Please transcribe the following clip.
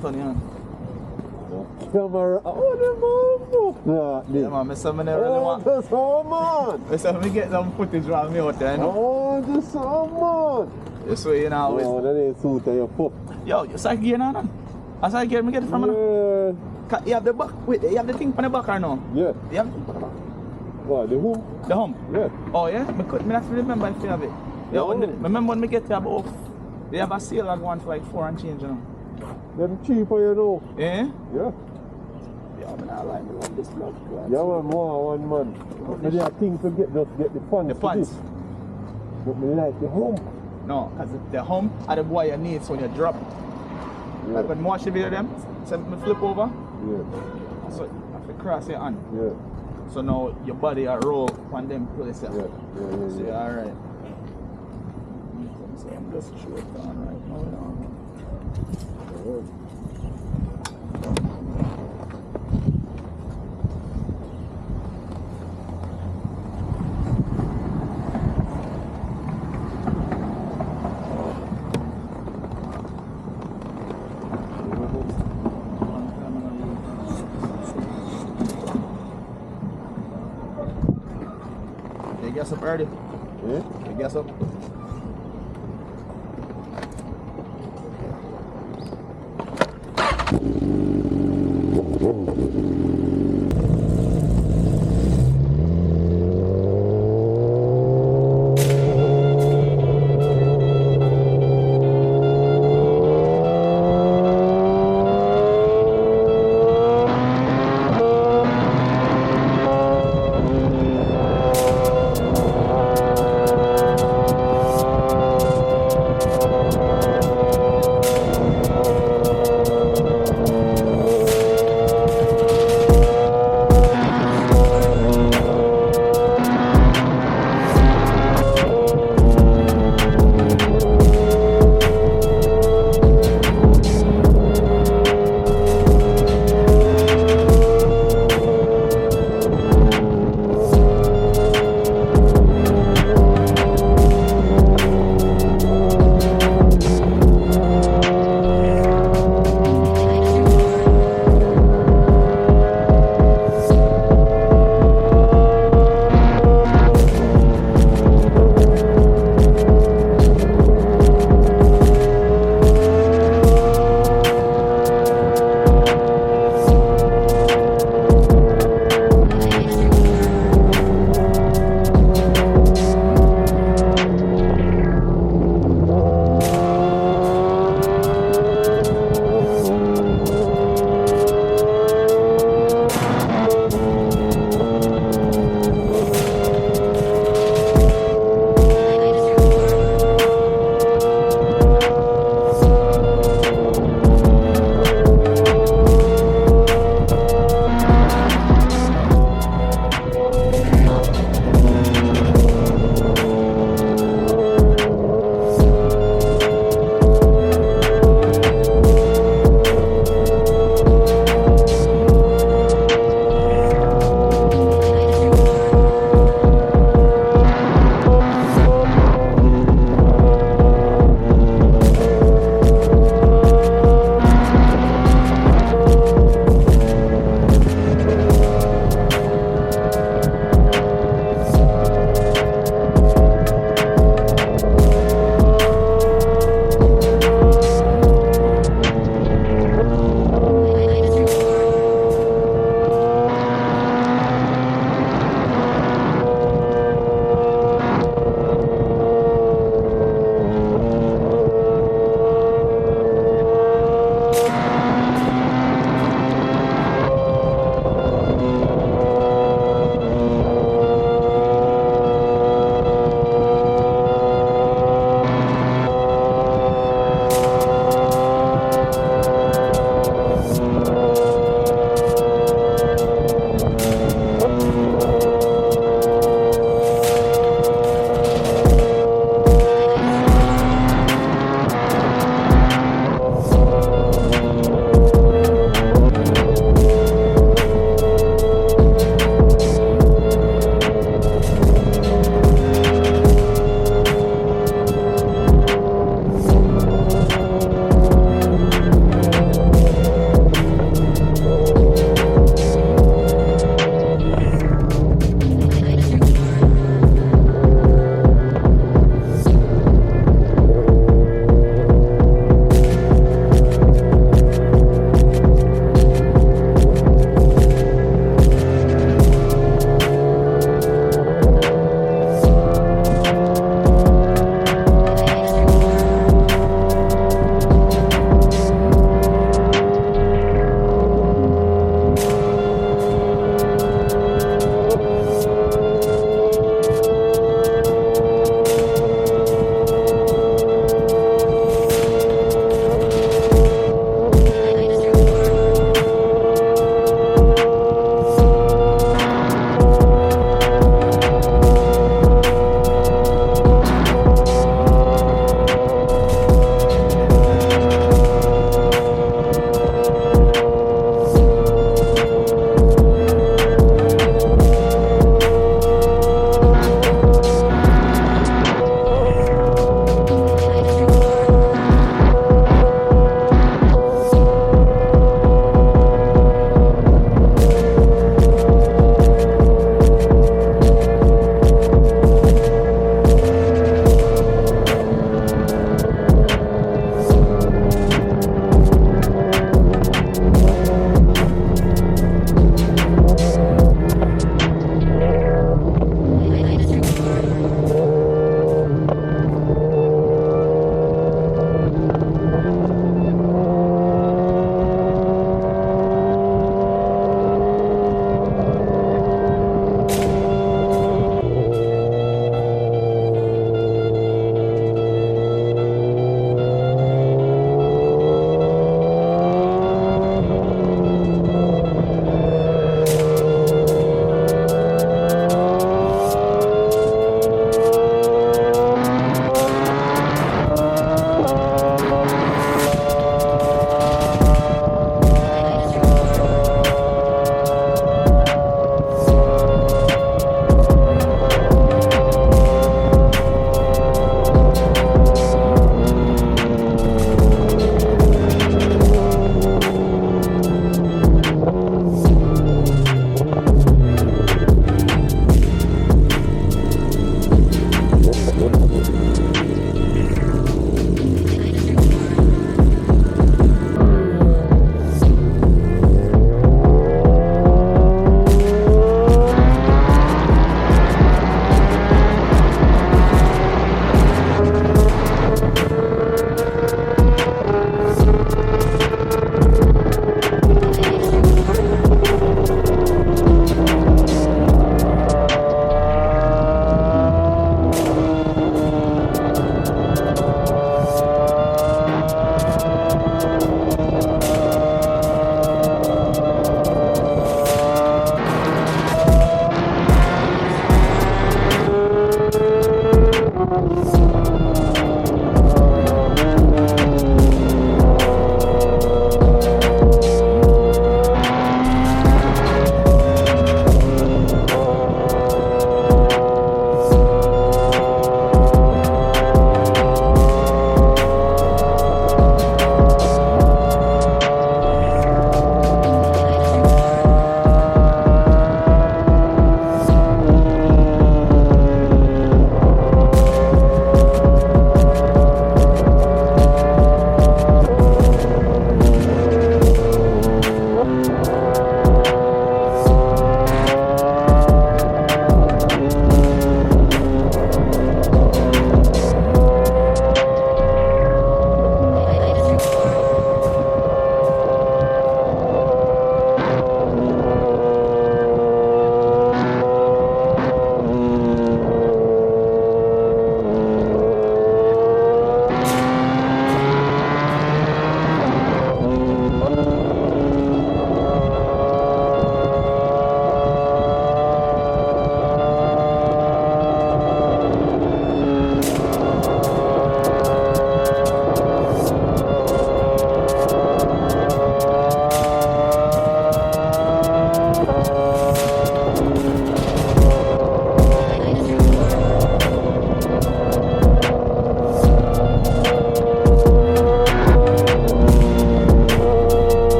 turn, you know. Camera, oh, the move. Yeah, man, I said I never really want. Oh, man. I said, let me get some footage around me out there, you know. Oh, this man. This way, you know, always. Oh, that ain't suit your foot. Yo, you start gear now, man. I start gear, me get it from you. Yeah. You have the back, wait, you have the thing on the back or no? Yeah. You have What, the hump? the hump? Yeah. Oh, yeah? Me have to remember if you have it. Yeah, No. remember when we get there about, they have a sale that one for like 4 and change, you know. Them cheaper, you know. Yeah? Yeah. Yeah, man, I like this block. Yeah, one man. But there are things to get, just get the pants. The pants? But me like the hump. No, because the hump are the boy you need so when you drop. Yeah. Like when watch the video them, so me flip over, Yeah. so you have to cross your hand. Yeah. So now your body are roll on them places. Yeah. So you're alright. So I'm just straight on right now. You guess up early? Yeah? You guess up?